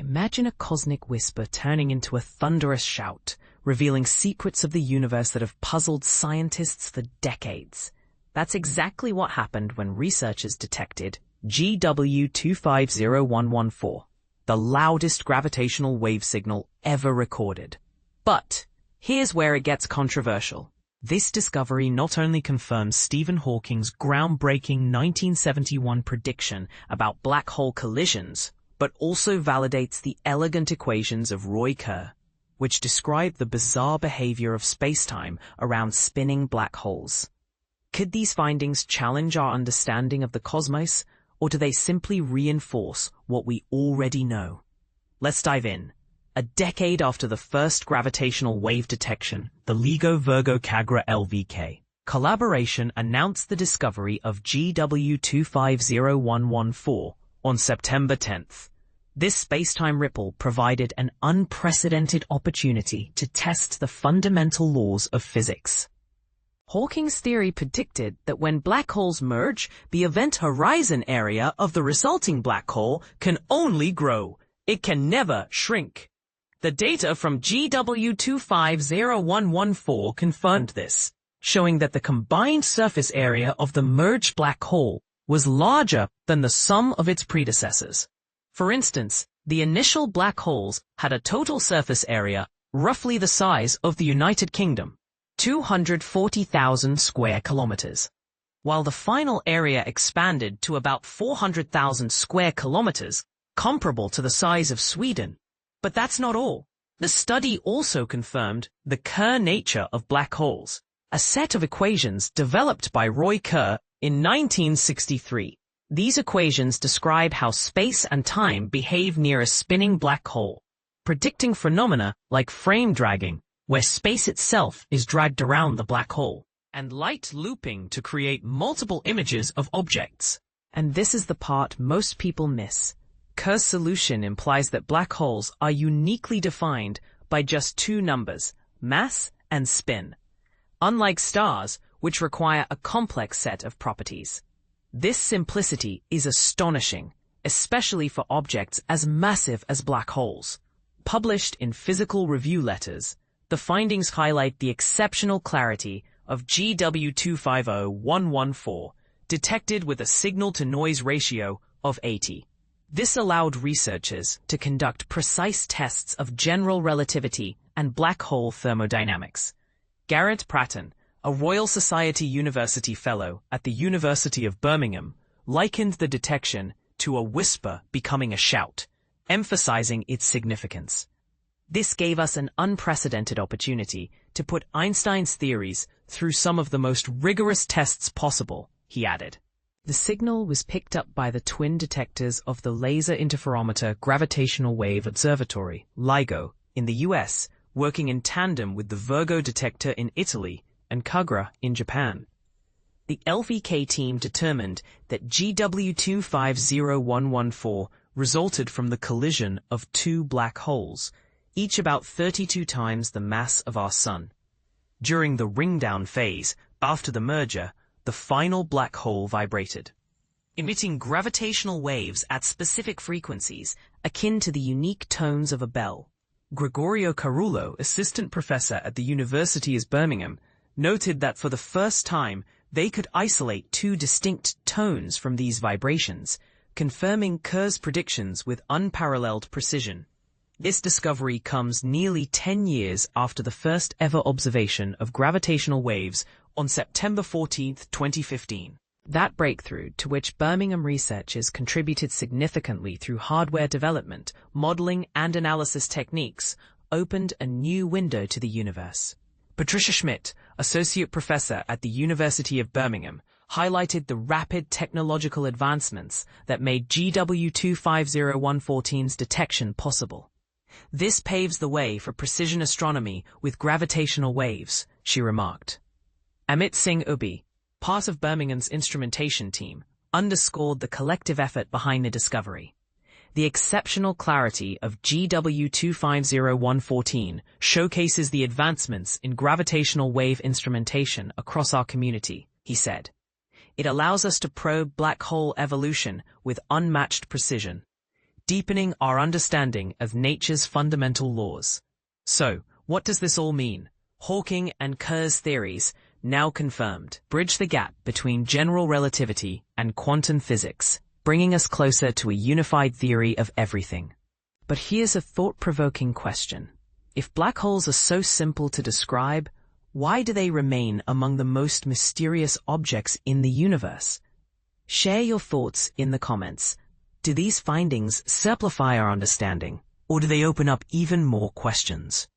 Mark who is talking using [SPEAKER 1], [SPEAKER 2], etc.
[SPEAKER 1] Imagine a cosmic whisper turning into a thunderous shout, revealing secrets of the universe that have puzzled scientists for decades. That's exactly what happened when researchers detected GW250114, the loudest gravitational wave signal ever recorded. But here's where it gets controversial. This discovery not only confirms Stephen Hawking's groundbreaking 1971 prediction about black hole collisions, but also validates the elegant equations of Roy Kerr, which describe the bizarre behavior of spacetime around spinning black holes. Could these findings challenge our understanding of the cosmos, or do they simply reinforce what we already know? Let's dive in. A decade after the first gravitational wave detection, the LIGO Virgo Cagra LVK collaboration announced the discovery of GW250114 on September 10th. This spacetime ripple provided an unprecedented opportunity to test the fundamental laws of physics. Hawking's theory predicted that when black holes merge, the event horizon area of the resulting black hole can only grow. It can never shrink. The data from GW250114 confirmed this, showing that the combined surface area of the merged black hole was larger than the sum of its predecessors. For instance, the initial black holes had a total surface area roughly the size of the United Kingdom, 240,000 square kilometers, while the final area expanded to about 400,000 square kilometers, comparable to the size of Sweden. But that's not all. The study also confirmed the Kerr nature of black holes, a set of equations developed by Roy Kerr in 1963. These equations describe how space and time behave near a spinning black hole, predicting phenomena like frame dragging, where space itself is dragged around the black hole, and light looping to create multiple images of objects. And this is the part most people miss. Kerr's solution implies that black holes are uniquely defined by just two numbers, mass and spin, unlike stars, which require a complex set of properties. This simplicity is astonishing, especially for objects as massive as black holes. Published in Physical Review Letters, the findings highlight the exceptional clarity of GW250114, detected with a signal-to-noise ratio of 80. This allowed researchers to conduct precise tests of general relativity and black hole thermodynamics. Garrett Pratton, a Royal Society University Fellow at the University of Birmingham, likened the detection to a whisper becoming a shout, emphasizing its significance. This gave us an unprecedented opportunity to put Einstein's theories through some of the most rigorous tests possible, he added. The signal was picked up by the twin detectors of the Laser Interferometer Gravitational Wave Observatory, LIGO, in the US, working in tandem with the Virgo detector in Italy and Cagra in Japan. The LVK team determined that GW250114 resulted from the collision of two black holes, each about 32 times the mass of our Sun. During the ringdown phase, after the merger, the final black hole vibrated, emitting gravitational waves at specific frequencies akin to the unique tones of a bell. Gregorio Carullo, assistant professor at the University of Birmingham, noted that for the first time they could isolate two distinct tones from these vibrations, confirming Kerr's predictions with unparalleled precision. This discovery comes nearly 10 years after the first ever observation of gravitational waves on September 14, 2015. That breakthrough, to which Birmingham researchers contributed significantly through hardware development, modeling, and analysis techniques, opened a new window to the universe. Patricia Schmidt, associate professor at the University of Birmingham, highlighted the rapid technological advancements that made GW250114's detection possible. This paves the way for precision astronomy with gravitational waves, she remarked. Amit Singh Ubi, part of Birmingham's instrumentation team, underscored the collective effort behind the discovery. The exceptional clarity of GW250114 showcases the advancements in gravitational wave instrumentation across our community, he said. It allows us to probe black hole evolution with unmatched precision. deepening our understanding of nature's fundamental laws. So, what does this all mean? Hawking and Kerr's theories, now confirmed, bridge the gap between general relativity and quantum physics, bringing us closer to a unified theory of everything. But here's a thought-provoking question. If black holes are so simple to describe, why do they remain among the most mysterious objects in the universe? Share your thoughts in the comments. Do these findings simplify our understanding, or do they open up even more questions?